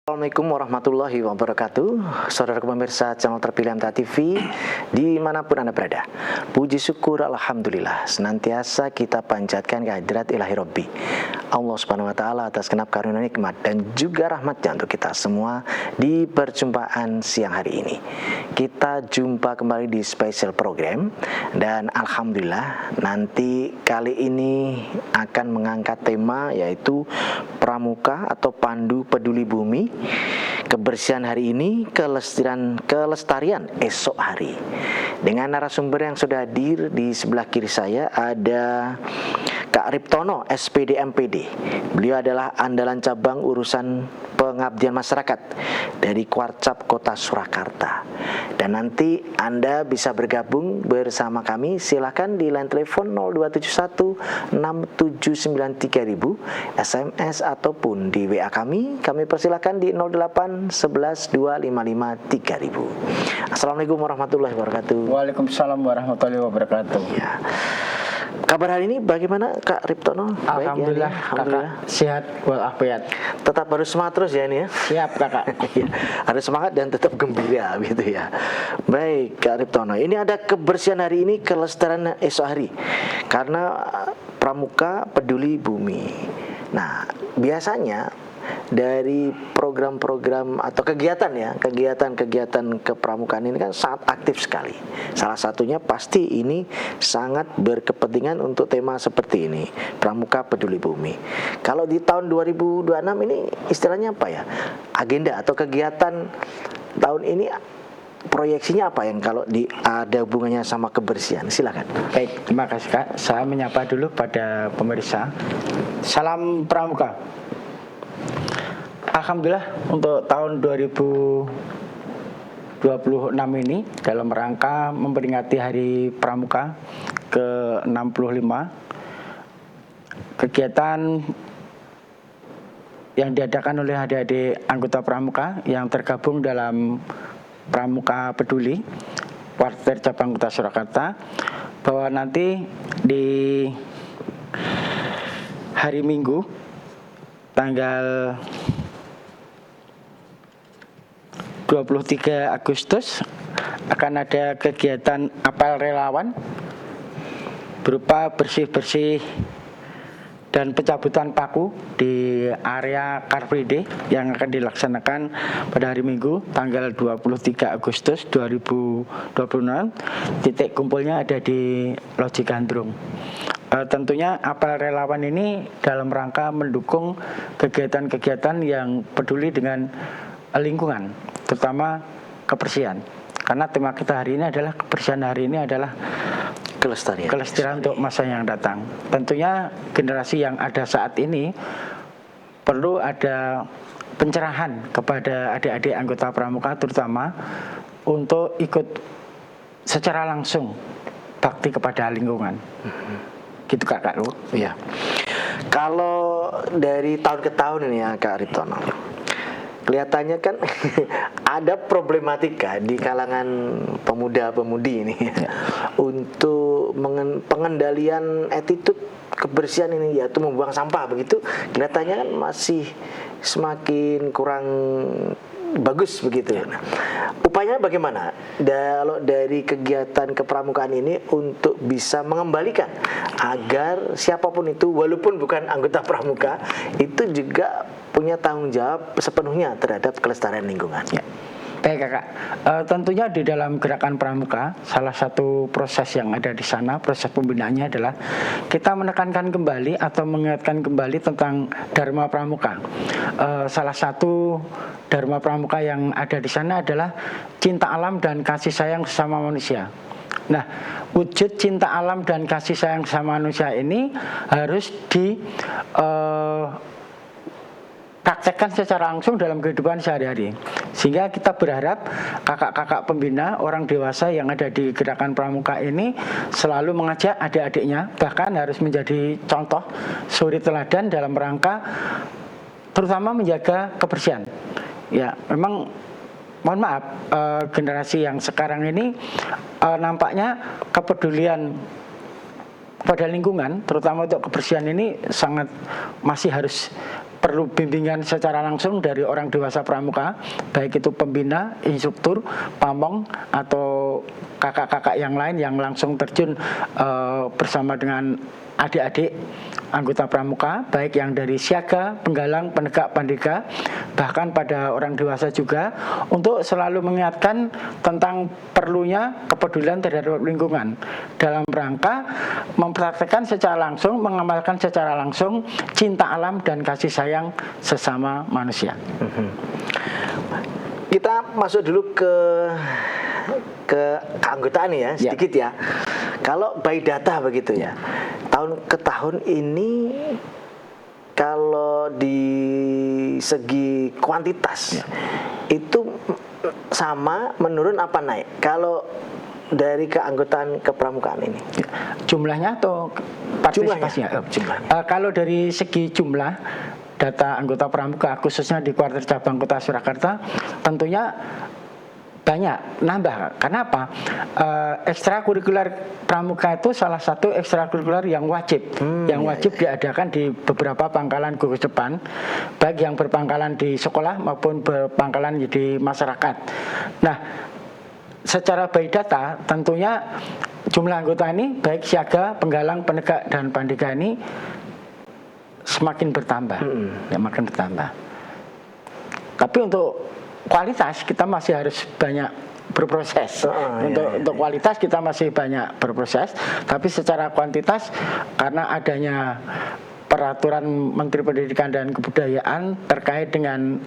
Assalamualaikum warahmatullahi wabarakatuh. Saudara pemirsa channel terpilih MTA TV dimanapun Anda berada, puji syukur Alhamdulillah senantiasa kita panjatkan kehadirat ilahi Rabbi Allah subhanahu wa ta'ala atas genap karunia nikmat dan juga rahmatnya untuk kita semua. Di perjumpaan siang hari ini kita jumpa kembali di special program, dan Alhamdulillah nanti kali ini akan mengangkat tema yaitu Pramuka atau Pandu Peduli Bumi, kebersihan hari ini, kelestarian esok hari. Dengan narasumber yang sudah hadir di sebelah kiri saya ada Kak Riptono, SPD MPD. Beliau adalah andalan cabang urusan pengabdian masyarakat dari Kuarcap Kota Surakarta. Dan nanti Anda bisa bergabung bersama kami, silakan di line telepon 0271 6793000, SMS ataupun di WA kami persilakan di 08 11 255 3000. Assalamualaikum warahmatullahi wabarakatuh. Waalaikumsalam warahmatullahi wabarakatuh. Ya. Kabar hari ini bagaimana Kak Riptono? Alhamdulillah, ya, Alhamdulillah. Kakak sehat walafiat. Tetap harus semangat terus ya ini ya. Siap Kakak. Harus semangat dan tetap gembira gitu ya. Baik Kak Riptono, ini ada kebersihan hari ini, kelestarian esok hari. Karena Pramuka Peduli Bumi. Nah, biasanya dari program-program atau kegiatan kepramukaan ini kan sangat aktif sekali. Salah satunya pasti ini sangat berkepentingan untuk tema seperti ini, Pramuka Peduli Bumi. Kalau di tahun 2026 ini istilahnya apa ya? Agenda atau kegiatan tahun ini proyeksinya apa yang kalau ada hubungannya sama kebersihan? Silakan. Baik, terima kasih Kak. Saya menyapa dulu pada pemirsa. Salam Pramuka. Alhamdulillah untuk tahun 2026 ini dalam rangka memperingati Hari Pramuka ke-65, kegiatan yang diadakan oleh adik-adik anggota Pramuka yang tergabung dalam Pramuka Peduli Kuarter Cabang Kota Surakarta, bahwa nanti di hari Minggu tanggal 23 Agustus akan ada kegiatan apel relawan berupa bersih-bersih dan pencabutan paku di area Car Free Day yang akan dilaksanakan pada hari Minggu tanggal 23 Agustus 2026. Titik kumpulnya ada di Loji Gandrung. Tentunya apel relawan ini dalam rangka mendukung kegiatan-kegiatan yang peduli dengan lingkungan, terutama kebersihan. Karena tema kita hari ini adalah kebersihan, hari ini adalah kelestarian untuk masa yang datang. Tentunya generasi yang ada saat ini perlu ada pencerahan kepada adik-adik anggota Pramuka, terutama untuk ikut secara langsung bakti kepada lingkungan. Gitu Kak Lu. Iya. Kalau dari tahun ke tahun ini ya Kak Riptono, kelihatannya kan ada problematika di kalangan pemuda-pemudi ini ya, untuk pengendalian attitude kebersihan ini, yaitu membuang sampah begitu. Kelihatannya kan masih semakin kurang bagus begitu. Nah, upaya bagaimana kalau dari kegiatan kepramukaan ini untuk bisa mengembalikan agar siapapun itu, walaupun bukan anggota pramuka, itu juga punya tanggung jawab sepenuhnya terhadap kelestarian lingkungan. Ya. Baik Kakak, tentunya di dalam gerakan Pramuka, salah satu proses yang ada di sana, proses pembinaannya adalah kita menekankan kembali atau mengingatkan kembali tentang Dharma Pramuka. Salah satu Dharma Pramuka yang ada di sana adalah cinta alam dan kasih sayang sesama manusia. Nah, wujud cinta alam dan kasih sayang sesama manusia ini harus praktekkan secara langsung dalam kehidupan sehari-hari. Sehingga kita berharap kakak-kakak pembina, orang dewasa yang ada di gerakan Pramuka ini selalu mengajak adik-adiknya, bahkan harus menjadi contoh suri teladan dalam rangka terutama menjaga kebersihan. Ya, memang mohon maaf, generasi yang sekarang ini nampaknya kepedulian pada lingkungan, terutama untuk kebersihan ini sangat masih harus perlu bimbingan secara langsung dari orang dewasa pramuka, baik itu pembina, instruktur, pamong atau kakak-kakak yang lain yang langsung terjun bersama dengan adik-adik anggota pramuka, baik yang dari siaga, penggalang, penegak, pandega, bahkan pada orang dewasa juga, untuk selalu mengingatkan tentang perlunya kepedulian terhadap lingkungan dalam rangka mempraktekkan secara langsung, mengamalkan secara langsung cinta alam dan kasih sayang sesama manusia. Kita masuk dulu ke keanggotaan ya, sedikit ya. Kalau by data begitu ya, tahun ke tahun ini kalau di segi kuantitas itu sama, menurun apa naik? Kalau dari keanggotaan kepramukaan ini, jumlahnya atau partisipasinya? Kalau dari segi jumlah data anggota pramuka khususnya di kuartir cabang Kota Surakarta tentunya banyak nambah. Karena apa? Ekstrakurikuler pramuka itu salah satu ekstrakurikuler yang wajib, diadakan di beberapa pangkalan gugus depan, baik yang berpangkalan di sekolah maupun berpangkalan di masyarakat. Nah, secara by data tentunya jumlah anggota ini baik siaga, penggalang, penegak dan pandega ini semakin bertambah, makin bertambah. Tapi untuk kualitas kita masih harus banyak berproses. Untuk kualitas kita masih banyak berproses, tapi secara kuantitas karena adanya peraturan Menteri Pendidikan dan Kebudayaan terkait dengan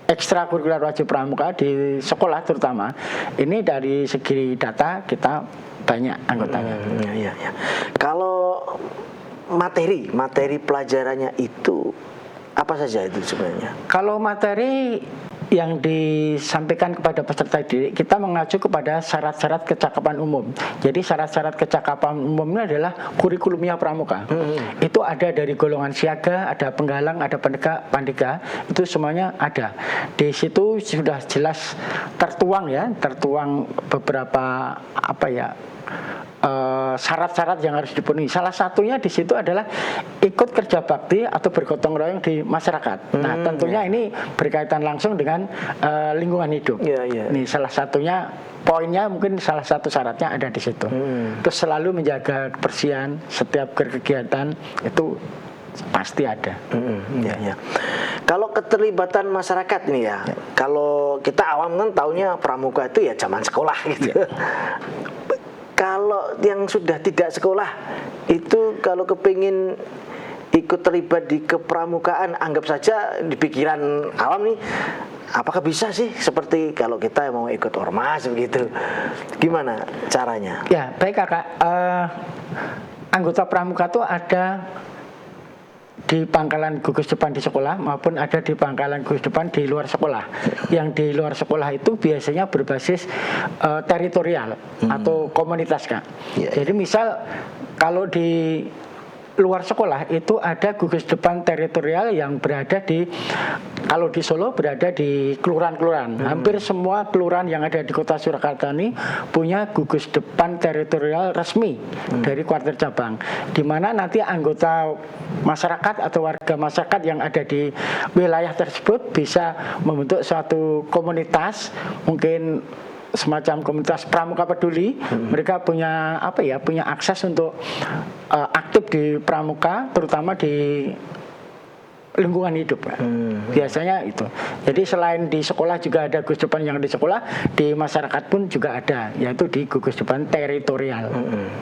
ekstrakurikuler wajib pramuka di sekolah terutama, ini dari segi data kita banyak anggotanya. Kalau materi pelajarannya itu apa saja itu sebenarnya? Kalau materi yang disampaikan kepada peserta didik, kita mengacu kepada syarat-syarat kecakapan umum. Jadi syarat-syarat kecakapan umum ini adalah kurikulumnya pramuka. Itu ada dari golongan siaga, ada penggalang, ada penegak, pandega, itu semuanya ada. Di situ sudah jelas tertuang beberapa syarat-syarat yang harus dipenuhi. Salah satunya di situ adalah ikut kerja bakti atau bergotong royong di masyarakat. Nah, tentunya ini berkaitan langsung dengan lingkungan hidup. Ini salah satunya, poinnya mungkin salah satu syaratnya ada di situ. Terus selalu menjaga kebersihan setiap kegiatan itu pasti ada. Kalau keterlibatan masyarakat nih ya, kalau kita awam kan taunya pramuka itu ya zaman sekolah gitu. Kalau yang sudah tidak sekolah itu kalau kepingin ikut terlibat di kepramukaan, anggap saja di pikiran awam nih, apakah bisa sih seperti kalau kita mau ikut ormas begitu? Gimana caranya? Ya, baik Kakak. Anggota pramuka itu ada di pangkalan gugus depan di sekolah maupun ada di pangkalan gugus depan di luar sekolah. Yang di luar sekolah itu biasanya berbasis teritorial atau komunitas, Kak. Jadi misal kalau di luar sekolah itu ada gugus depan teritorial yang berada di, kalau di Solo berada di kelurahan-kelurahan. Hampir semua kelurahan yang ada di Kota Surakarta ini punya gugus depan teritorial resmi dari kuartir cabang, di mana nanti anggota masyarakat atau warga masyarakat yang ada di wilayah tersebut bisa membentuk suatu komunitas, mungkin semacam komunitas pramuka peduli. Mereka punya punya akses untuk aktif di pramuka, terutama di lingkungan hidup. Biasanya itu. Jadi selain di sekolah juga ada gugus depan yang di sekolah, di masyarakat pun juga ada, yaitu di gugus depan teritorial.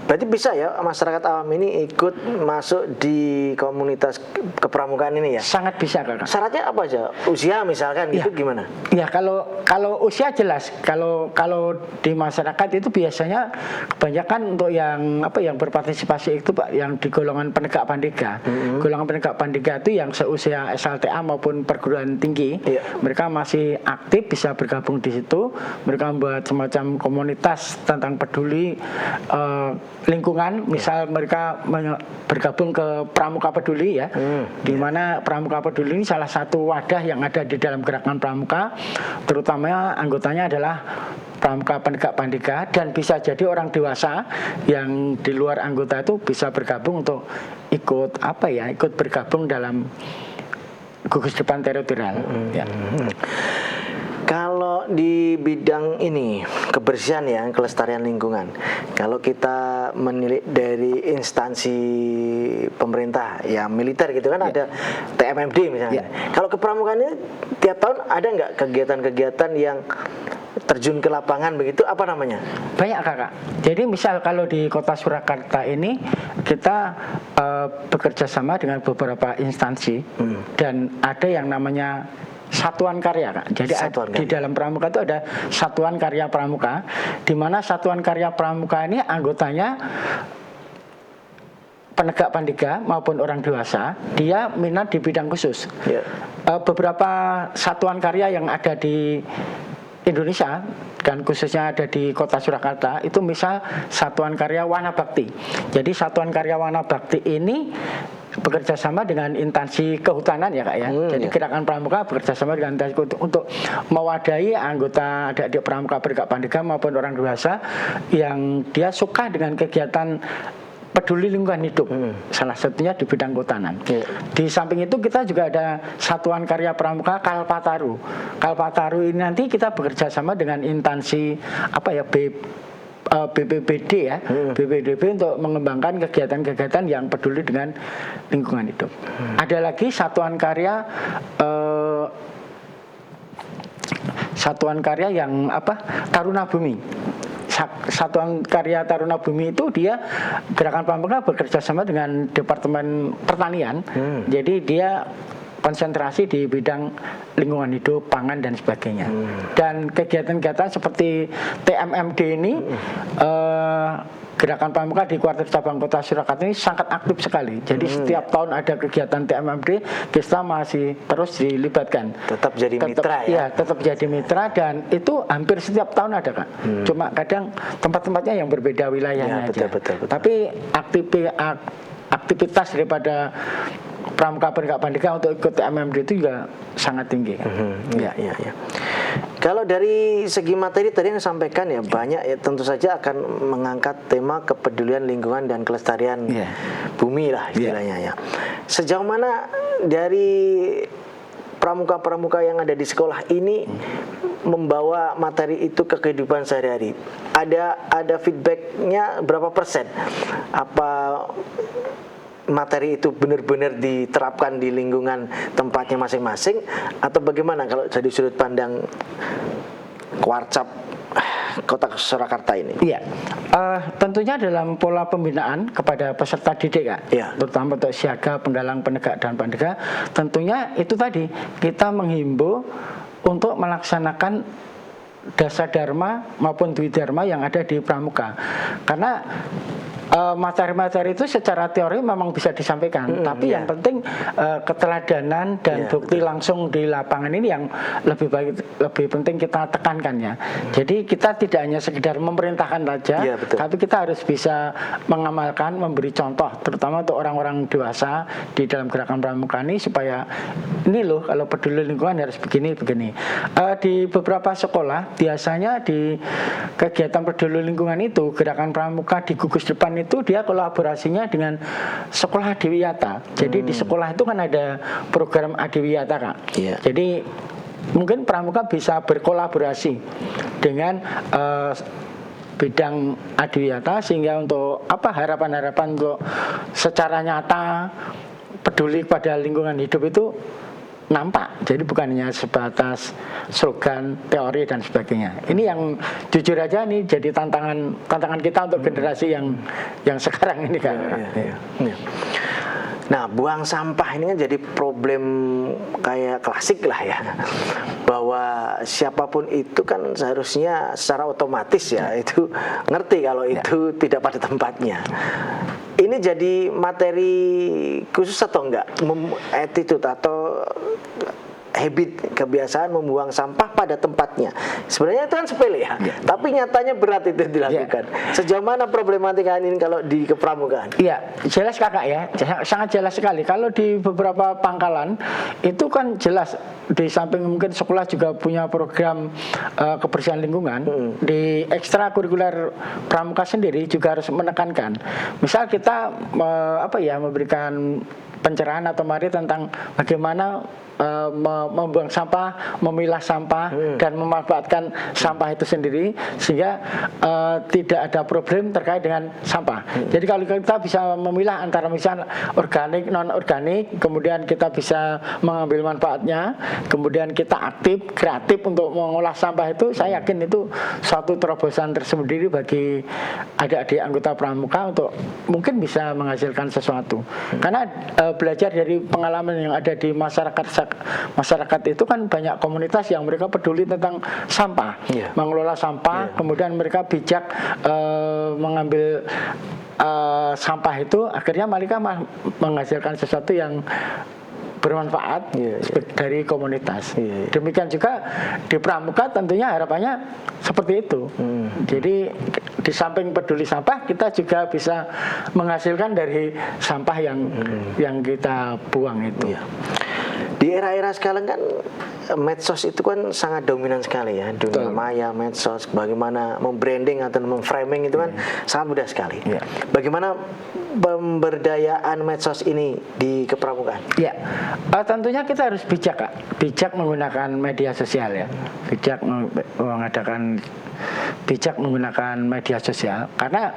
Berarti bisa ya masyarakat awam ini ikut masuk di komunitas kepramukaan ini ya? Sangat bisa, Kakak. Syaratnya apa aja? Usia misalkan itu gimana? Ya, kalau usia jelas. Kalau di masyarakat itu biasanya kebanyakan untuk yang berpartisipasi itu Pak, yang di golongan penegak pandega. Golongan penegak pandega itu yang seusia SLTA maupun perguruan tinggi, mereka masih aktif, bisa bergabung di situ. Mereka membuat semacam komunitas tentang peduli lingkungan. Misal mereka bergabung ke Pramuka Peduli ya, di mana Pramuka Peduli ini salah satu wadah yang ada di dalam gerakan pramuka, terutama anggotanya adalah pramuka penegak pandega, dan bisa jadi orang dewasa yang di luar anggota itu bisa bergabung untuk ikut bergabung dalam gugus depan teritorial. Ya. Kalau di bidang ini kebersihan ya, kelestarian lingkungan, kalau kita menilik dari instansi pemerintah ya militer gitu kan, ada TMMD misalnya. Kalau kepramukaan ini tiap tahun ada nggak kegiatan-kegiatan yang terjun ke lapangan begitu, apa namanya? Banyak kakak. Jadi misal kalau di Kota Surakarta ini kita bekerja sama dengan beberapa instansi dan ada yang namanya satuan karya, Kak. Jadi di dalam pramuka itu ada satuan karya pramuka, di mana satuan karya pramuka ini anggotanya penegak pandega maupun orang dewasa, dia minat di bidang khusus. Beberapa satuan karya yang ada di Indonesia dan khususnya ada di Kota Surakarta itu misal Satuan Karya Wana Bakti. Jadi Satuan Karya Wana Bakti ini bekerja sama dengan instansi kehutanan ya Kak ya. Jadi Gerakan Pramuka bekerja sama dengan instansi untuk mewadahi anggota adik-adik pramuka penegak pandega maupun orang dewasa yang dia suka dengan kegiatan peduli lingkungan hidup, salah satunya di bidang kehutanan. Di samping itu kita juga ada Satuan Karya Pramuka Kalpataru. Kalpataru ini nanti kita bekerja sama dengan instansi BPBD ya, BPDB untuk mengembangkan kegiatan-kegiatan yang peduli dengan lingkungan hidup. Ada lagi Satuan Karya yang Taruna Bumi. Satuan Karya Taruna Bumi itu dia Gerakan Pramuka bekerja sama dengan Departemen Pertanian. Jadi dia konsentrasi di bidang lingkungan hidup, pangan dan sebagainya. Dan kegiatan-kegiatan seperti TMMD ini Gerakan Pramuka di Kuartir Cabang Kota Surakarta ini sangat aktif sekali. Jadi setiap tahun ada kegiatan TMMD, kita masih terus dilibatkan. Tetap jadi mitra ya? Ya, tetap jadi mitra dan itu hampir setiap tahun ada Kak. Cuma kadang tempat-tempatnya yang berbeda wilayahnya aja. Betul. Tapi aktivitas daripada pramuka penegak pandega untuk ikut TMMD itu juga sangat tinggi. Ya. Kalau dari segi materi tadi yang disampaikan ya banyak ya, tentu saja akan mengangkat tema kepedulian lingkungan dan kelestarian bumi lah istilahnya ya. Sejauh mana dari pramuka-pramuka yang ada di sekolah ini membawa materi itu ke kehidupan sehari-hari? Ada feedbacknya berapa persen? Apa materi itu benar-benar diterapkan di lingkungan tempatnya masing-masing atau bagaimana kalau dari sudut pandang Kuarcap Kota Surakarta ini? Iya, tentunya dalam pola pembinaan kepada peserta didik Kak, terutama untuk siaga, penggalang, penegak dan pandega, tentunya itu tadi kita menghimbau untuk melaksanakan dasa dharma maupun dwi dharma yang ada di pramuka, karena materi-materi itu secara teori memang bisa disampaikan, tapi yang penting keteladanan dan bukti langsung di lapangan ini yang lebih penting kita tekankan ya. Jadi kita tidak hanya sekedar memerintahkan saja, tapi kita harus bisa mengamalkan, memberi contoh, terutama untuk orang-orang dewasa di dalam Gerakan Pramuka ini supaya ini loh kalau peduli lingkungan harus begini. Di beberapa sekolah biasanya di kegiatan peduli lingkungan itu Gerakan Pramuka di gugus depan itu dia kolaborasinya dengan sekolah Adiwiyata. Jadi di sekolah itu kan ada program Adiwiyata Kak. Jadi mungkin pramuka bisa berkolaborasi dengan bidang Adiwiyata sehingga untuk harapan-harapan untuk secara nyata peduli pada lingkungan hidup itu nampak. Jadi bukan hanya sebatas slogan, teori dan sebagainya. Ini yang jujur aja nih jadi tantangan kita untuk generasi yang sekarang ini kan. Nah, buang sampah ini kan jadi problem kayak klasik lah ya. Bahwa siapapun itu kan seharusnya secara otomatis ya itu ngerti kalau itu tidak pada tempatnya. Ini jadi materi khusus atau enggak? Attitude atau habit, kebiasaan membuang sampah pada tempatnya. Sebenarnya itu kan sepele ya, tapi nyatanya berat itu dilakukan. Sejauh mana problematika ini kalau di kepramukaan? Iya, jelas kakak ya, sangat jelas sekali. Kalau di beberapa pangkalan itu kan jelas, di samping mungkin sekolah juga punya program kebersihan lingkungan. Di ekstrakurikuler pramuka sendiri juga harus menekankan. Misal kita memberikan pencerahan atau materi tentang bagaimana membuang sampah, memilah sampah dan memanfaatkan sampah itu sendiri sehingga tidak ada problem terkait dengan sampah. Jadi kalau kita bisa memilah antara misal organik, non organik, kemudian kita bisa mengambil manfaatnya, kemudian kita aktif, kreatif untuk mengolah sampah itu, saya yakin itu suatu terobosan tersendiri bagi adik-adik anggota pramuka untuk mungkin bisa menghasilkan sesuatu. Karena belajar dari pengalaman yang ada di masyarakat itu kan banyak komunitas yang mereka peduli tentang sampah, mengelola sampah, kemudian mereka bijak mengambil sampah itu, akhirnya mereka menghasilkan sesuatu yang bermanfaat dari komunitas. Demikian juga di pramuka tentunya harapannya seperti itu. Jadi di samping peduli sampah, kita juga bisa menghasilkan dari sampah yang kita buang itu. Di era-era sekarang kan medsos itu kan sangat dominan sekali ya, dunia maya, medsos, bagaimana membranding atau memframing itu kan sangat mudah sekali. Bagaimana pemberdayaan medsos ini di kepramukaan? Ya, tentunya kita harus bijak, Kak. Bijak menggunakan media sosial ya, bijak menggunakan media sosial. Karena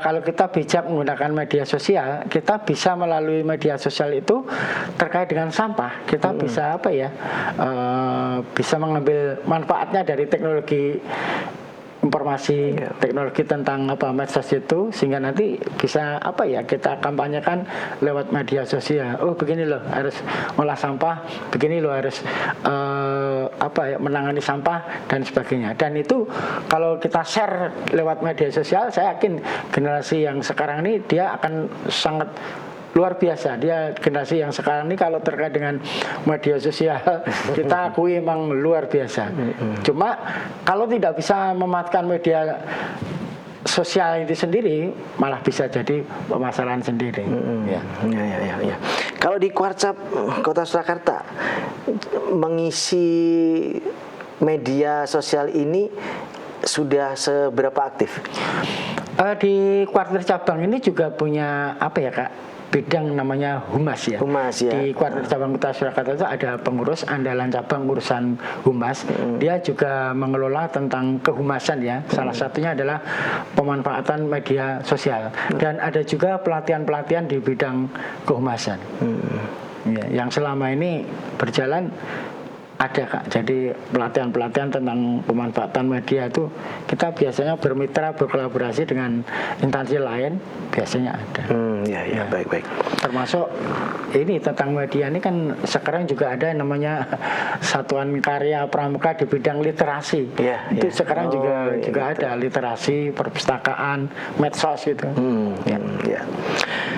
kalau kita bijak menggunakan media sosial, kita bisa melalui media sosial itu terkait dengan sampah, kita bisa bisa mengambil manfaatnya dari teknologi informasi, teknologi tentang medsos itu, sehingga nanti bisa kita kampanyekan lewat media sosial. Oh, begini loh harus olah sampah, begini loh harus menangani sampah dan sebagainya. Dan itu kalau kita share lewat media sosial, saya yakin generasi yang sekarang ini dia akan sangat luar biasa. Dia generasi yang sekarang ini kalau terkait dengan media sosial kita akui memang luar biasa. Cuma kalau tidak bisa memanfaatkan media sosial itu sendiri, malah bisa jadi permasalahan sendiri. Ya. Kalau di Kuarcap Kota Surakarta mengisi media sosial ini sudah seberapa aktif? Di kuarter cabang ini juga punya Kak, bidang namanya humas ya. Di kuarter cabang Kota Surakarta itu ada pengurus andalan cabang urusan humas. Dia juga mengelola tentang kehumasan ya. Salah satunya adalah pemanfaatan media sosial. Dan ada juga pelatihan-pelatihan di bidang kehumasan. Yang selama ini berjalan ada, Kak. Jadi pelatihan-pelatihan tentang pemanfaatan media itu kita biasanya bermitra, berkolaborasi dengan instansi lain, biasanya ada. Baik. Termasuk ini tentang media ini kan sekarang juga ada namanya Satuan Karya Pramuka di bidang literasi. Itu sekarang juga ada literasi, perpustakaan, medsos gitu.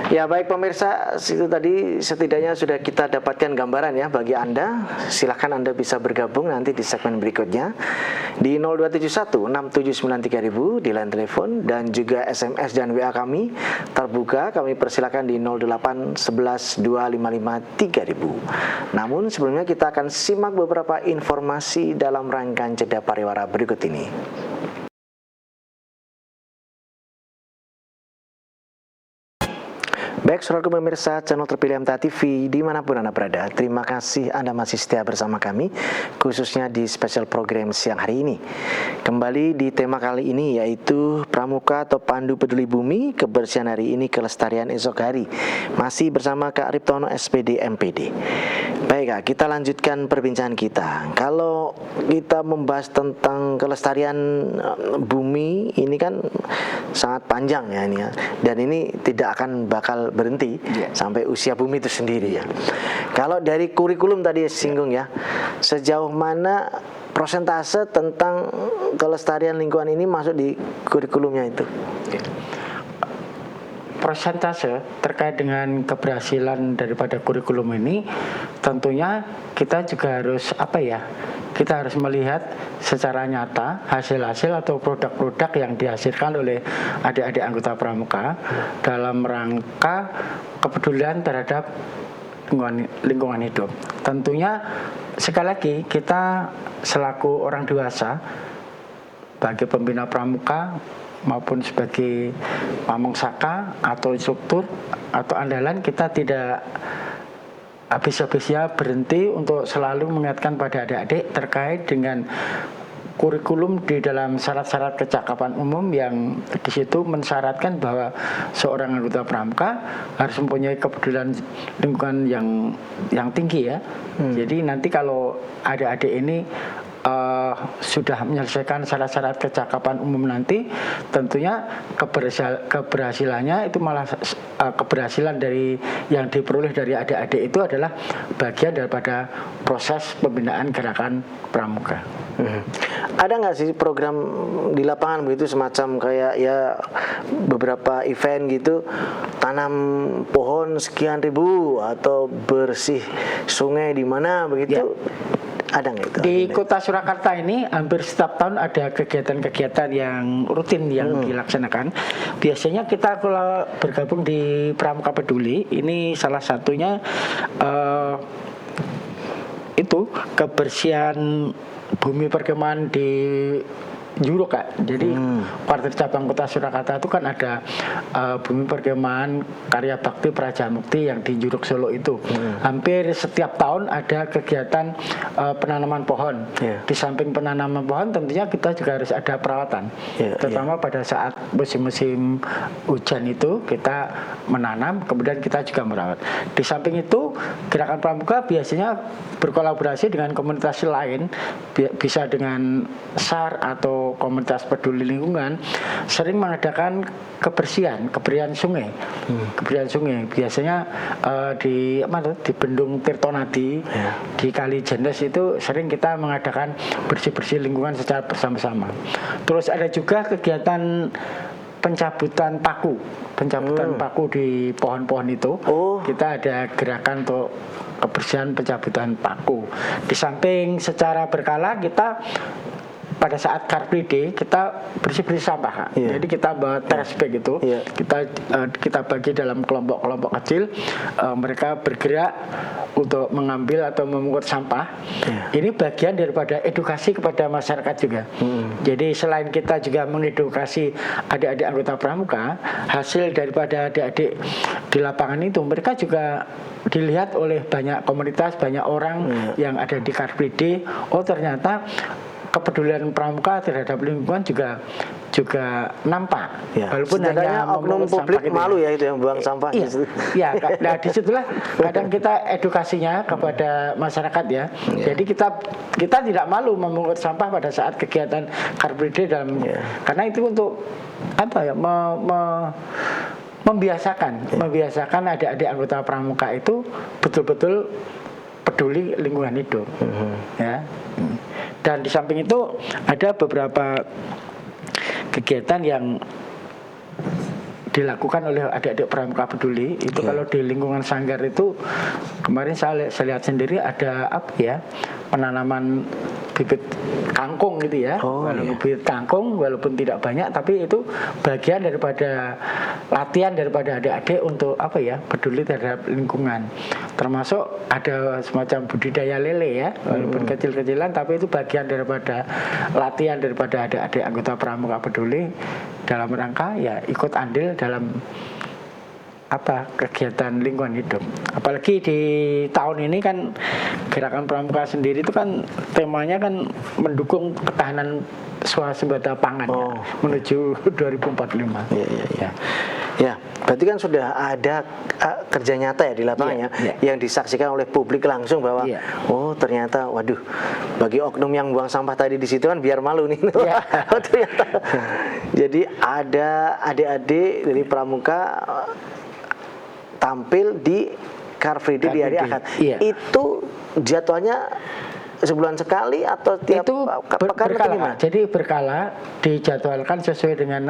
Ya, baik pemirsa, itu tadi setidaknya sudah kita dapatkan gambaran ya bagi Anda. Silahkan Anda bisa bergabung nanti di segmen berikutnya di 0271 6793 di line telepon, dan juga SMS dan WA kami terbuka. Kami persilakan di 08 11 255 3000. Namun sebelumnya kita akan simak beberapa informasi dalam rangkaian jeda pariwara berikut ini. Baik, saudara pemirsa channel terpilih MTA TV dimanapun Anda berada, terima kasih Anda masih setia bersama kami, khususnya di spesial program siang hari ini. Kembali di tema kali ini, yaitu Pramuka atau Pandu Peduli Bumi, kebersihan hari ini, kelestarian esok hari. Masih bersama Kak Riptono, SPD, MPD. Baik Kak, kita lanjutkan perbincangan kita. Kalau kita membahas tentang kelestarian bumi, ini kan sangat panjang ya ini ya. Dan ini tidak akan bakal berhenti sampai usia bumi itu sendiri ya. Kalau dari kurikulum tadi singgung ya, sejauh mana prosentase tentang kelestarian lingkungan ini masuk di kurikulumnya itu? Persentase terkait dengan keberhasilan daripada kurikulum ini tentunya kita juga harus kita harus melihat secara nyata hasil-hasil atau produk-produk yang dihasilkan oleh adik-adik anggota pramuka dalam rangka kepedulian terhadap lingkungan hidup. Tentunya sekali lagi kita selaku orang dewasa, bagi pembina pramuka maupun sebagai pamong saka atau instruktur atau andalan, kita tidak habis-habisnya berhenti untuk selalu mengingatkan pada adik-adik terkait dengan kurikulum di dalam syarat-syarat kecakapan umum yang di situ mensyaratkan bahwa seorang anggota pramuka harus mempunyai kepedulian lingkungan yang tinggi ya. Jadi nanti kalau adik-adik ini sudah menyelesaikan syarat-syarat kecakapan umum nanti, tentunya keberhasilannya itu malah keberhasilan dari yang diperoleh dari adik-adik itu adalah bagian daripada proses pembinaan gerakan pramuka. Ada nggak sih program di lapangan begitu semacam kayak ya beberapa event gitu, tanam pohon sekian ribu atau bersih sungai di mana begitu? Ada nggak itu? Di Kota Surakarta ini hampir setiap tahun ada kegiatan-kegiatan yang rutin yang dilaksanakan. Biasanya kita kalau bergabung di Pramuka Peduli, ini salah satunya itu kebersihan bumi perkemahan di Juruk, Kak. Jadi Partai Cabang Kota Surakarta itu kan ada bumi perkemahan karya bakti Praja Mukti yang di Juruk Solo itu. Hampir setiap tahun ada kegiatan penanaman pohon. Di samping penanaman pohon tentunya kita juga harus ada perawatan. Terutama pada saat musim-musim hujan itu kita menanam, kemudian kita juga merawat. Di samping itu Gerakan Pramuka biasanya berkolaborasi dengan komunitas lain, bisa dengan SAR atau komunitas peduli lingkungan, sering mengadakan kebersihan sungai. Kebersihan sungai biasanya di Bendung Tirtonadi, di Kali Jendes itu sering kita mengadakan bersih-bersih lingkungan secara bersama-sama. Terus ada juga kegiatan pencabutan paku di pohon-pohon itu. Kita ada gerakan untuk kebersihan pencabutan paku. Di samping secara berkala kita pada saat Car Free Day kita bersih-bersih sampah, Kak. Jadi kita bawa trash bag itu, kita bagi dalam kelompok-kelompok kecil, mereka bergerak untuk mengambil atau memungut sampah. Ini bagian daripada edukasi kepada masyarakat juga. Jadi selain kita juga mengedukasi adik-adik anggota pramuka, hasil daripada adik-adik di lapangan itu mereka juga dilihat oleh banyak komunitas, banyak orang yang ada di Car Free Day. Oh ternyata kepedulian pramuka terhadap lingkungan juga nampak. Walaupun hanya oknum publik malu ya itu yang buang sampah. Nah disitulah kadang kita edukasinya kepada masyarakat ya. Jadi kita tidak malu memungut sampah pada saat kegiatan Car Free Day karena itu untuk membiasakan adik-adik anggota pramuka itu betul-betul peduli lingkungan hidup. Dan di samping itu ada beberapa kegiatan yang dilakukan oleh adik-adik pramuka peduli itu. Kalau di lingkungan Sanggar itu kemarin saya lihat sendiri ada penanaman bibit kangkung gitu ya. Bibit kangkung walaupun tidak banyak tapi itu bagian daripada latihan daripada adik-adik untuk peduli terhadap lingkungan. Termasuk ada semacam budidaya lele ya, walaupun kecil-kecilan tapi itu bagian daripada latihan daripada adik-adik anggota pramuka peduli dalam rangka ikut andil dalam kegiatan lingkungan hidup. Apalagi di tahun ini kan Gerakan Pramuka sendiri itu kan temanya kan mendukung ketahanan swasembada pangan menuju 2045. Ya, berarti kan sudah ada kerja nyata ya di lapangannya yang disaksikan oleh publik langsung bahwa ternyata bagi oknum yang buang sampah tadi di situ kan biar malu nih. Ternyata. Jadi ada adik-adik dari pramuka tampil di Car Free Day di hari Ahad. Itu jadwalnya sebulan sekali atau tiap pekan atau gimana? Jadi berkala dijadwalkan sesuai dengan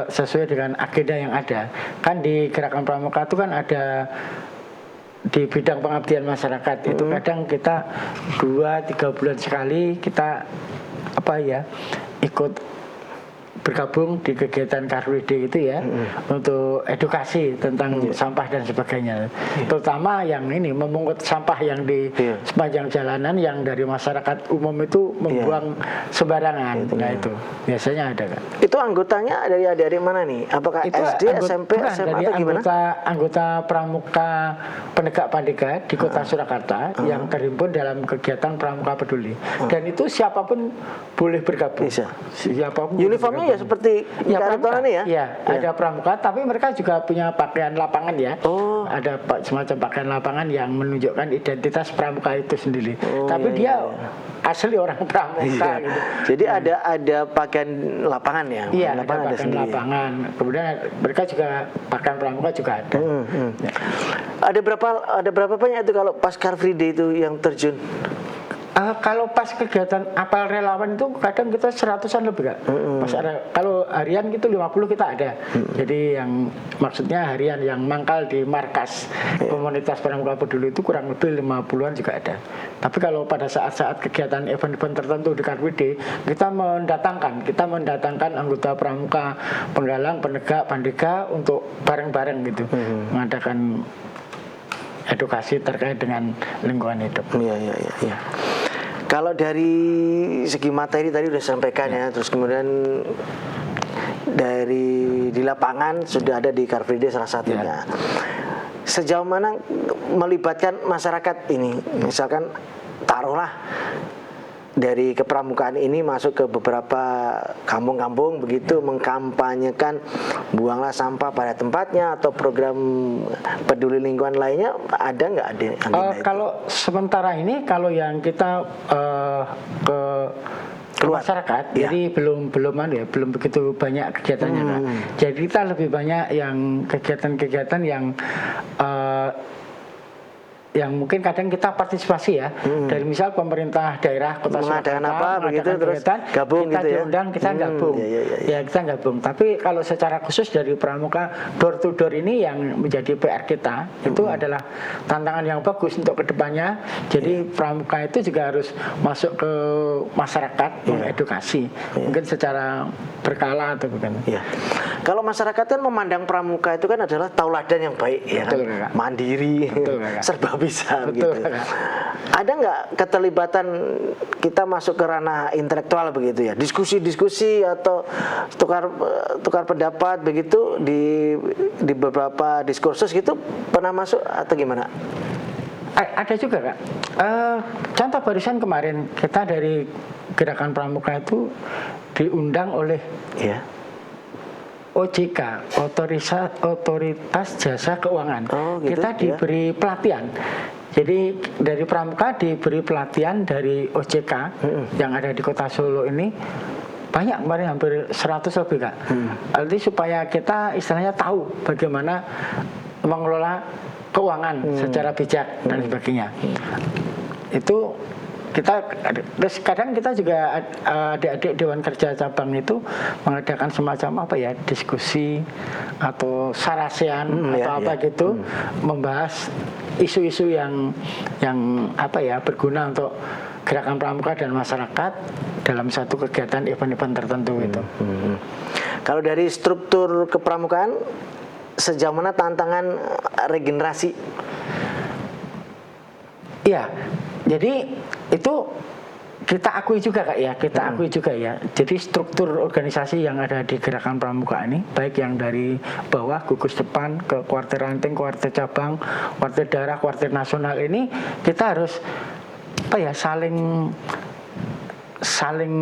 sesuai dengan agenda yang ada. Kan di Gerakan Pramuka itu kan ada di bidang pengabdian masyarakat. Itu kadang kita 2-3 bulan sekali kita ikut bergabung di kegiatan Car Free Day itu ya, untuk edukasi tentang sampah dan sebagainya. Terutama yang ini memungut sampah yang di sepanjang jalanan yang dari masyarakat umum itu membuang sembarangan. Nah itu biasanya ada, Kak. Itu anggotanya dari mana nih? Apakah Itu SD, SMP, bukan, SMA dari atau gimana? anggota Pramuka Penegak Pandega di Kota Surakarta yang terhimpun dalam kegiatan Pramuka Peduli. Dan itu siapapun boleh bergabung. Bisa. Siapapun. Uniformnya ya seperti Pramuka ini ya? Iya, ada Pramuka, tapi mereka juga punya pakaian lapangan ya. Oh. Ada semacam pakaian lapangan yang menunjukkan identitas Pramuka itu sendiri. Oh, tapi iya, dia asli orang Pramuka gitu. Jadi ada pakaian lapangan ya? Iya, ada Lapangan pakaian sendiri. lapangan. Kemudian mereka juga pakaian Pramuka juga ada. Ya. Ada berapa banyak itu kalau pas Car Free Day itu yang terjun? Kalau pas kegiatan apel relawan itu kadang kita 100-an lebih, Kak. Kalau harian gitu 50 kita ada. Jadi yang maksudnya harian yang mangkal di markas komunitas Pramuka Peduli itu kurang lebih 50-an juga ada. Tapi kalau pada saat-saat kegiatan event-event tertentu di Car Free Day, kita mendatangkan anggota Pramuka Penggalang, Penegak, Pandega untuk bareng-bareng gitu, mengadakan edukasi terkait dengan lingkungan hidup. Iya. Kalau dari segi materi tadi udah sampaikan ya, terus kemudian dari di lapangan sudah ada di Car Free Day salah satunya. Sejauh mana melibatkan masyarakat ini? Misalkan taruhlah dari kepramukaan ini masuk ke beberapa kampung-kampung begitu mengkampanyekan buanglah sampah pada tempatnya atau program peduli lingkungan lainnya, ada nggak kalau sementara ini kalau yang kita ke masyarakat, jadi belum begitu banyak kegiatannya, Kak. Jadi kita lebih banyak yang kegiatan-kegiatan yang mungkin kadang kita partisipasi ya, dari misal pemerintah daerah Kota mengadakan Surakarta apa begitu terus gabung kita gitu ya, diundang, kita gabung. Ya kita gabung. Tapi kalau secara khusus dari Pramuka door to door ini yang menjadi PR kita itu adalah tantangan yang bagus untuk kedepannya. Jadi Pramuka itu juga harus masuk ke masyarakat mengedukasi, mungkin secara berkala atau bukan. Kalau masyarakat kan memandang Pramuka itu kan adalah tauladan yang baik ya, Betul, kan? Kak. Mandiri, Betul, Kak. serba bisa. Betul, gitu. Kak. Ada nggak keterlibatan kita masuk ke ranah intelektual begitu ya, diskusi-diskusi atau tukar pendapat begitu di beberapa diskursus gitu, pernah masuk atau gimana? Ada juga, Kak. Contoh barusan kemarin kita dari Gerakan Pramuka itu diundang oleh OJK, Otoritas Jasa Keuangan. Gitu, kita diberi pelatihan. Jadi dari Pramuka diberi pelatihan dari OJK yang ada di Kota Solo ini. Banyak kemarin, hampir 100 lebih, Kak. Artinya supaya kita istilahnya tahu bagaimana mengelola keuangan secara bijak dan sebagainya. Itu kita, terus kadang kita juga adik-adik Dewan Kerja Cabang itu mengadakan semacam diskusi atau sarasean gitu, membahas isu-isu yang berguna untuk Gerakan Pramuka dan masyarakat dalam satu kegiatan event-event tertentu itu. Kalau dari struktur kepramukaan, sejauh mana tantangan regenerasi? Iya, jadi itu kita akui juga, Kak, ya. Akui juga ya. Jadi struktur organisasi yang ada di Gerakan Pramuka ini, baik yang dari bawah gugus depan ke kuartir ranting, kuartir cabang, kuartir daerah, kuartir nasional ini kita harus saling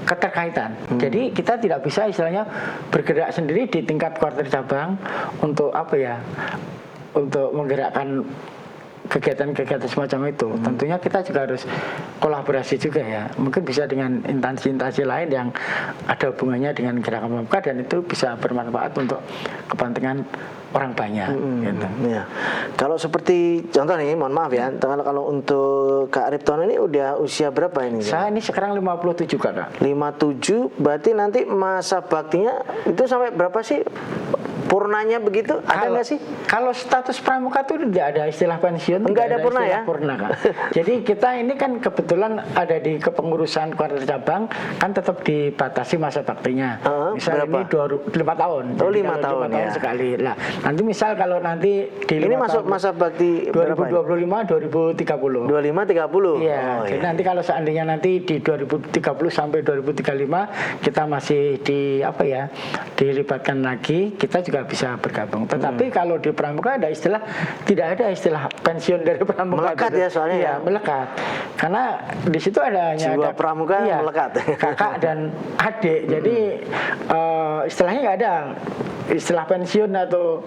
keterkaitan. Jadi kita tidak bisa istilahnya bergerak sendiri di tingkat kuartir cabang untuk untuk menggerakkan kegiatan-kegiatan semacam itu. Tentunya kita juga harus kolaborasi juga ya. Mungkin bisa dengan instansi-instansi lain yang ada hubungannya dengan Gerakan Pramuka dan itu bisa bermanfaat untuk kepentingan orang banyak. Gitu. Ya. Kalau seperti contoh nih, mohon maaf ya, kalau untuk Kak Riptono ini udah usia berapa ini? Saya ini sekarang 57, Kak. 57, berarti nanti masa baktinya itu sampai berapa sih? purnanya begitu? Ada nggak sih? Kalau status pramuka itu tidak ada istilah pensiun, Enggak ada purna istilah ya? Purna, Kak. Jadi kita ini kan kebetulan ada di kepengurusan kuartir cabang kan tetap dibatasi masa baktinya. Misal berapa? ini 5 tahun. Oh, Jadi 5 kalau tahun 5 tahun ya. sekali. Lah, nanti misal kalau nanti di Ini 5 masuk tahun, masa bakti berapa ini? 2025 2030. 25-30? Iya, Oh, jadi iya. nanti kalau seandainya nanti di 2030 sampai 2035 kita masih dilibatkan lagi, kita juga bisa bergabung. Tetapi kalau di pramuka tidak ada istilah pensiun dari pramuka. Melekat ya soalnya Iya, ya? melekat. Karena di situ hanya Jiwa ada pramuka melekat. kakak dan adik. Jadi istilahnya nggak ada istilah pensiun atau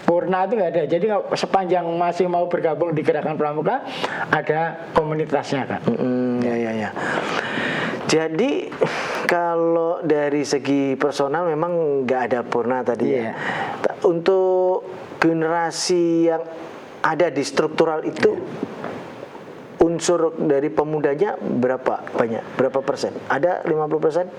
purna itu nggak ada. Jadi sepanjang masih mau bergabung di gerakan pramuka ada komunitasnya, Kak. Ya. Jadi kalau dari segi personal memang nggak ada purna tadi ya. Untuk generasi yang ada di struktural itu unsur dari pemudanya berapa banyak? Berapa persen? Ada 50%?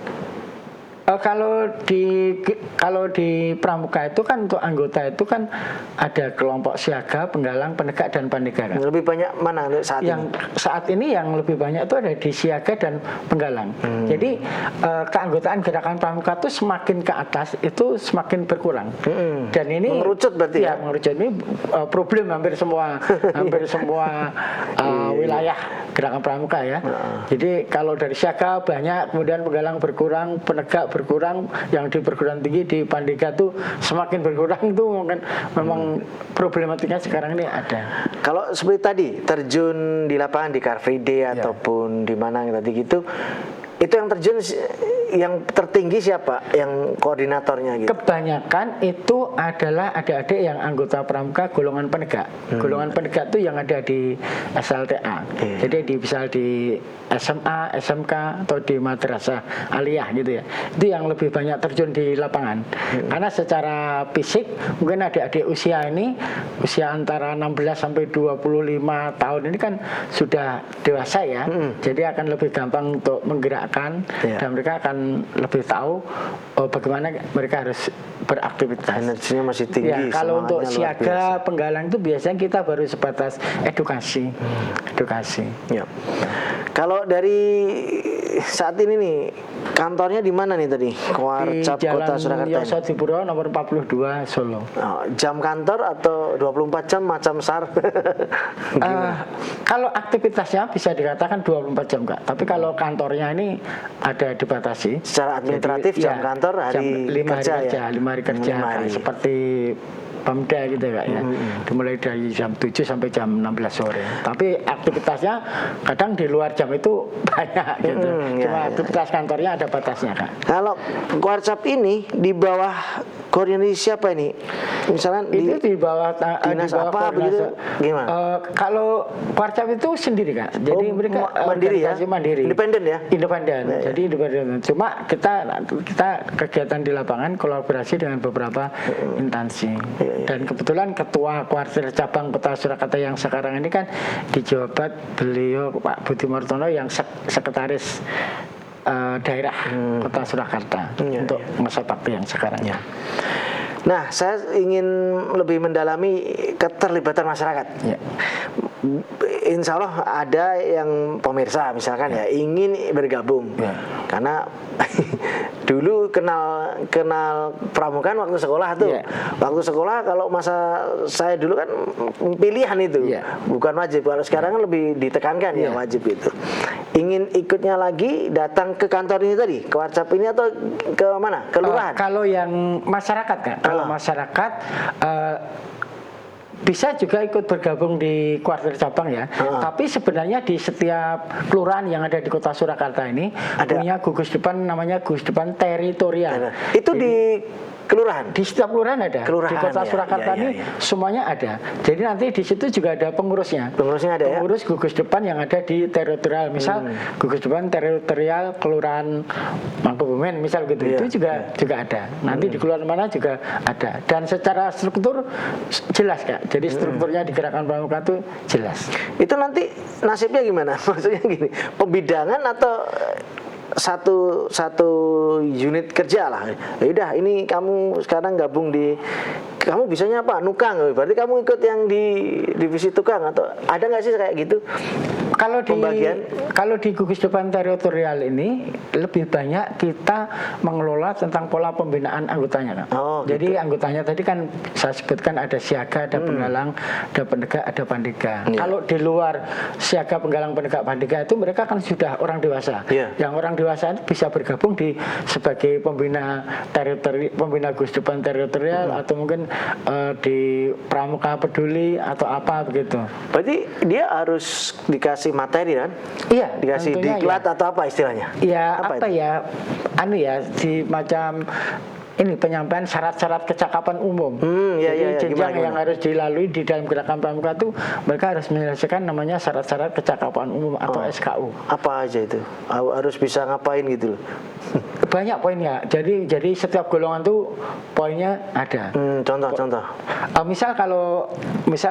Kalau di pramuka itu kan untuk anggota itu kan ada kelompok siaga, penggalang, penegak dan pandegara. Lebih banyak mana saat ini? Saat ini yang lebih banyak itu ada di siaga dan penggalang. Jadi keanggotaan gerakan pramuka itu semakin ke atas itu semakin berkurang. Dan ini mengerucut berarti ya? Mengerucut ini problem hampir semua wilayah gerakan pramuka ya. Jadi kalau dari siaga banyak, kemudian penggalang berkurang, penegak berkurang, yang di perguruan tinggi di Pandega tuh semakin berkurang tuh memang problematikanya sekarang ini ada. Kalau seperti tadi terjun di lapangan di Car Free Day ataupun di mana tadi gitu, itu yang terjun yang tertinggi siapa? Yang koordinatornya gitu? Kebanyakan itu adalah adik-adik yang anggota pramuka golongan penegak. Golongan penegak itu yang ada di SLTA. Jadi bisa di SMA, SMK atau di madrasah aliyah gitu ya. Itu yang lebih banyak terjun di lapangan. Karena secara fisik mungkin adik-adik usia antara 16 sampai 25 tahun ini kan sudah dewasa ya. Jadi akan lebih gampang untuk menggerakkan dan mereka akan lebih tahu bagaimana mereka harus beraktivitas. Energinya masih tinggi. Ya, kalau untuk siaga, penggalang itu biasanya kita baru sebatas edukasi. Ya. Kalau dari saat ini nih kantornya di mana nih tadi? Kuarcap Kota Surakarta. Di Jalan Yosodipuro nomor 42 Solo. Jam kantor atau 24 jam macam SAR? Kalau aktivitasnya bisa dikatakan 24 jam, Kak. Tapi kalau kantornya ini ada dibatasi. Secara administratif jam kantor hari kerja ya? 5 hari kerja. Seperti Pemda gitu Kak ya. Dimulai dari jam 7 sampai jam 16 sore. Tapi aktivitasnya kadang di luar jam itu banyak gitu. Cuma aktivitas kantornya ada batasnya, Kak. Kalau Kuarcap ini di bawah koordinasi siapa ini? Misalnya itu di bawah dinas apa begitu? Gimana? Kalau Kuarcap itu sendiri, Kak. Jadi mereka mandiri ya? Mandiri. Independen ya? Independen. Jadi independen. Cuma kita kegiatan di lapangan kolaborasi dengan beberapa instansi. Dan kebetulan ketua kuartir cabang Kota Surakarta yang sekarang ini kan dijabat beliau Pak Budi Martono yang sekretaris daerah Kota Surakarta untuk masa bakti yang sekarang. Nah, saya ingin lebih mendalami keterlibatan masyarakat. Insya Allah ada yang pemirsa misalkan ya ingin bergabung, karena dulu kenal pramuka waktu sekolah tuh. Waktu sekolah kalau masa saya dulu kan pilihan itu, bukan wajib. Kalau sekarang kan lebih ditekankan ya wajib itu. Ingin ikutnya lagi datang ke kantor ini tadi, ke Kuarcap ini atau ke mana? Ke lurahan? Kalau yang masyarakat kan, kalau masyarakat bisa juga ikut bergabung di kuartir cabang ya. Tapi sebenarnya di setiap kelurahan yang ada di Kota Surakarta ini punya gugus depan namanya gugus depan teritorial. Itu di kelurahan? Di setiap kelurahan ada. Di Kota Surakarta ini semuanya ada. Jadi nanti di situ juga ada pengurusnya. Pengurusnya ada Pengurus gugus depan yang ada di teritorial. Misal gugus depan teritorial Kelurahan Mangkubumen misal gitu. Itu juga ada. Nanti di kelurahan mana juga ada. Dan secara struktur jelas, Kak. Jadi strukturnya di gerakan pramuka itu jelas. Itu nanti nasibnya gimana? Maksudnya gini, pembidangan atau satu unit kerja lah. Ya udah, ini kamu sekarang gabung di, kamu bisanya apa? Nukang. Berarti kamu ikut yang di divisi tukang, atau ada nggak sih kayak gitu? Kalau di gugus depan teritorial ini lebih banyak kita mengelola tentang pola pembinaan anggotanya, Kak. Oh, gitu. Jadi anggotanya tadi kan saya sebutkan ada siaga, ada penggalang, ada penegak, ada pandega. Iya. Kalau di luar siaga, penggalang, penegak, pandega itu mereka kan sudah orang dewasa. Iya. Yang orang dewasa itu bisa bergabung di sebagai pembina teritori, pembina gugus depan teritorial, atau mungkin di pramuka peduli atau apa begitu. Berarti dia harus dikasih materi kan? Iya, Dikasih tentunya diklat ya. atau apa istilahnya? Ya Apa apa itu? ya, anu ya, di macam ini penyampaian syarat-syarat kecakapan umum. Iya, Jadi jenjang gimana? yang harus dilalui di dalam gerakan pramuka itu mereka harus menyelesaikan namanya syarat-syarat kecakapan umum atau SKU. Apa aja itu? Harus bisa ngapain gitu loh? Banyak poinnya. Jadi setiap golongan tuh poinnya ada. Contoh. Misal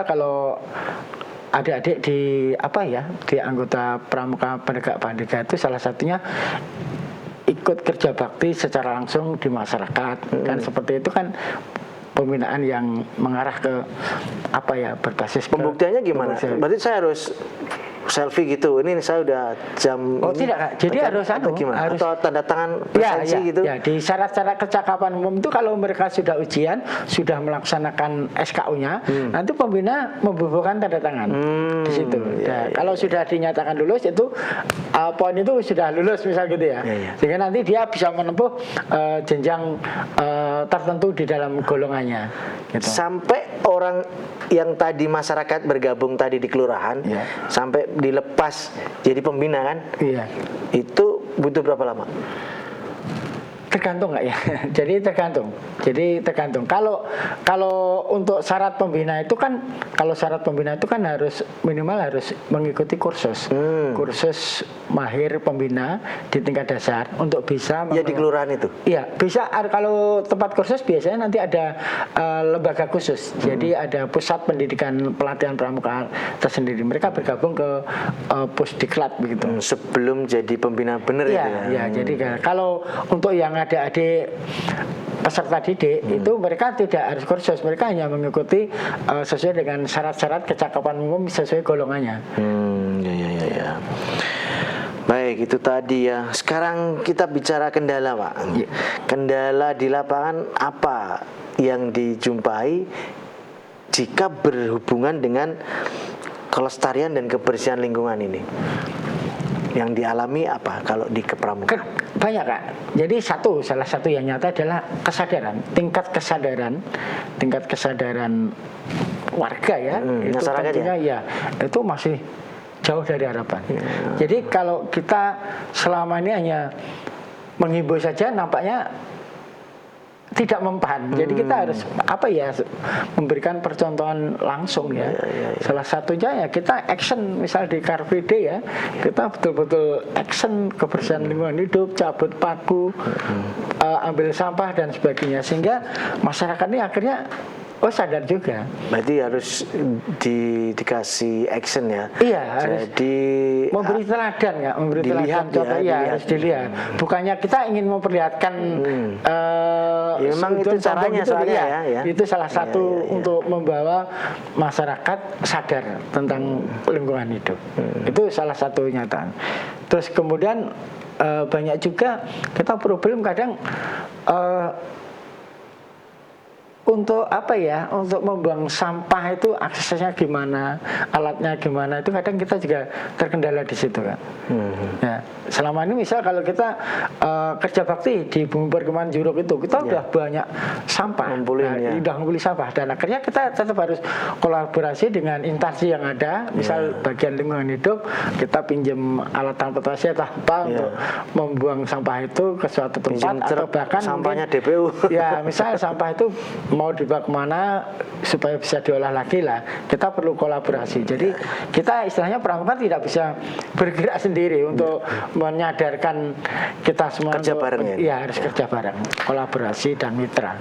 kalau adik-adik di apa ya, di anggota pramuka penegak pandega itu salah satunya ikut kerja bakti secara langsung di masyarakat. Kan seperti itu kan pembinaan yang mengarah ke apa ya, berbasis Pembuktiannya gimana? berbasis- Berarti saya harus selfie gitu. Ini saya udah jam. Oh, ini. tidak, Kak. Jadi harus atau gimana? harus- Atau tanda tangan Ya, presensi gitu? ya, di syarat-syarat kecakapan umum itu kalau mereka sudah ujian, sudah melaksanakan SKU-nya, nanti pembina membubuhkan tanda tangan di situ. Kalau sudah dinyatakan lulus itu poin itu sudah lulus misal gitu ya. Sehingga nanti dia bisa menempuh jenjang tertentu di dalam golongannya. Gitu. Sampai orang yang tadi masyarakat bergabung tadi di kelurahan, Iya. sampai dilepas jadi pembina kan? Iya. Itu butuh berapa lama? Tergantung nggak ya? Jadi tergantung. Kalau untuk syarat pembina itu kan, harus minimal harus mengikuti kursus mahir pembina di tingkat dasar untuk bisa Ya di kelurahan itu. Iya, bisa. Kalau tempat kursus biasanya nanti ada lembaga khusus. Jadi ada pusat pendidikan pelatihan pramuka tersendiri. Mereka bergabung ke Pusdiklat begitu. Sebelum jadi pembina bener itu ya. Iya, jadi kalau untuk yang adik-adik peserta didik itu mereka tidak harus kursus, mereka hanya mengikuti sesuai dengan syarat-syarat kecakapan umum sesuai golongannya. Ya. Baik, itu tadi ya. Sekarang kita bicara kendala, Pak. Iya. Kendala di lapangan apa yang dijumpai jika berhubungan dengan kelestarian dan kebersihan lingkungan ini? Yang dialami apa kalau di kepramukaan? Banyak, Kak. Jadi salah satu yang nyata adalah tingkat kesadaran warga ya, itu masyarakat tentunya ya itu masih jauh dari harapan. Jadi kalau kita selama ini hanya menghimbau saja nampaknya tidak mempan. Jadi kita harus memberikan percontohan langsung ya. Salah satunya ya kita action, misal di Car Free Day ya, kita betul-betul action kebersihan lingkungan hidup, cabut paku, ambil sampah dan sebagainya, sehingga masyarakat ini akhirnya sadar juga. Berarti harus dikasih action ya. Iya, harus. Jadi Memberi teladan ya, dilihat contoh ya, dilihat. harus dilihat. Bukannya kita ingin memperlihatkan memang itu sudut pandang caranya gitu, soalnya ya. Itu salah satu untuk membawa masyarakat sadar tentang lingkungan hidup. Itu salah satu nyata. Terus kemudian banyak juga kita problem kadang untuk membuang sampah itu aksesnya gimana, alatnya gimana, itu kadang kita juga terkendala di situ kan. Ya, selama ini misal kalau kita kerja bakti di Bumi Perkemahan Juruk itu kita udah banyak sampah, udah ngumpulin sampah, dan akhirnya kita tetap harus kolaborasi dengan instansi yang ada, misal bagian lingkungan hidup, kita pinjam alat transportasi atau apa untuk membuang sampah itu ke suatu tempat, atau bahkan sampahnya mungkin, DPU. Ya, misal sampah itu mau dibawa kemana supaya bisa diolah lagi lah, kita perlu kolaborasi. Jadi kita istilahnya pramuka tidak bisa bergerak sendiri untuk menyadarkan kita semua kerja bareng ya harus kerja bareng, kolaborasi dan mitra.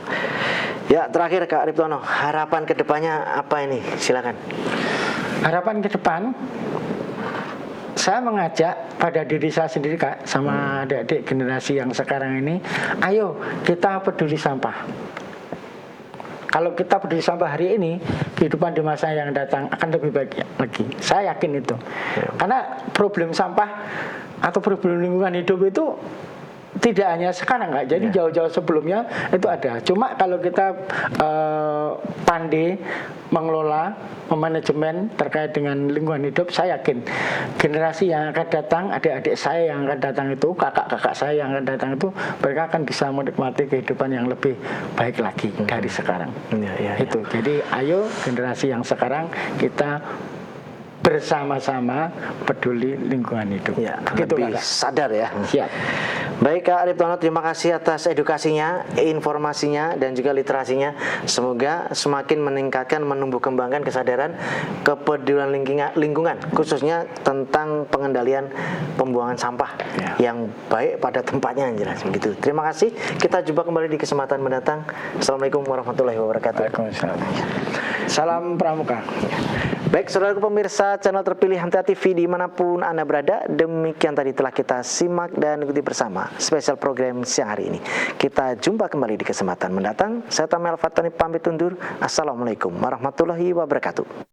Ya, terakhir Kak Riptono, harapan kedepannya apa ini? Silakan. Harapan ke depan saya mengajak pada diri saya sendiri Kak, sama adik-adik generasi yang sekarang ini, ayo kita peduli sampah. Kalau kita peduli sampah hari ini, kehidupan di masa yang datang akan lebih baik lagi. Saya yakin itu. Karena problem sampah atau problem lingkungan hidup itu tidak hanya sekarang Kak, jadi jauh-jauh sebelumnya itu ada. Cuma kalau kita pandai mengelola, memanajemen terkait dengan lingkungan hidup, saya yakin generasi yang akan datang, adik-adik saya yang akan datang itu, kakak-kakak saya yang akan datang itu, mereka akan bisa menikmati kehidupan yang lebih baik lagi dari sekarang. Itu. Jadi ayo generasi yang sekarang kita bersama-sama peduli lingkungan hidup. Ya, gitu lebih Kak. sadar ya. Siap. Baik Kak Arif Tono, terima kasih atas edukasinya, informasinya, dan juga literasinya. Semoga semakin meningkatkan, menumbuh kembangkan kesadaran kepedulian lingkungan, khususnya tentang pengendalian pembuangan sampah yang baik pada tempatnya yang jelas. Begitu. Terima kasih. Kita jumpa kembali di kesempatan mendatang. Assalamualaikum warahmatullahi wabarakatuh. Waalaikumsalam. Salam Pramuka. Baik, saudara pemirsa channel terpilih Hamtia TV dimanapun Anda berada, demikian tadi telah kita simak dan ikuti bersama spesial program siang hari ini. Kita jumpa kembali di kesempatan mendatang. Saya Tamel Fatani pamit undur. Assalamualaikum warahmatullahi wabarakatuh.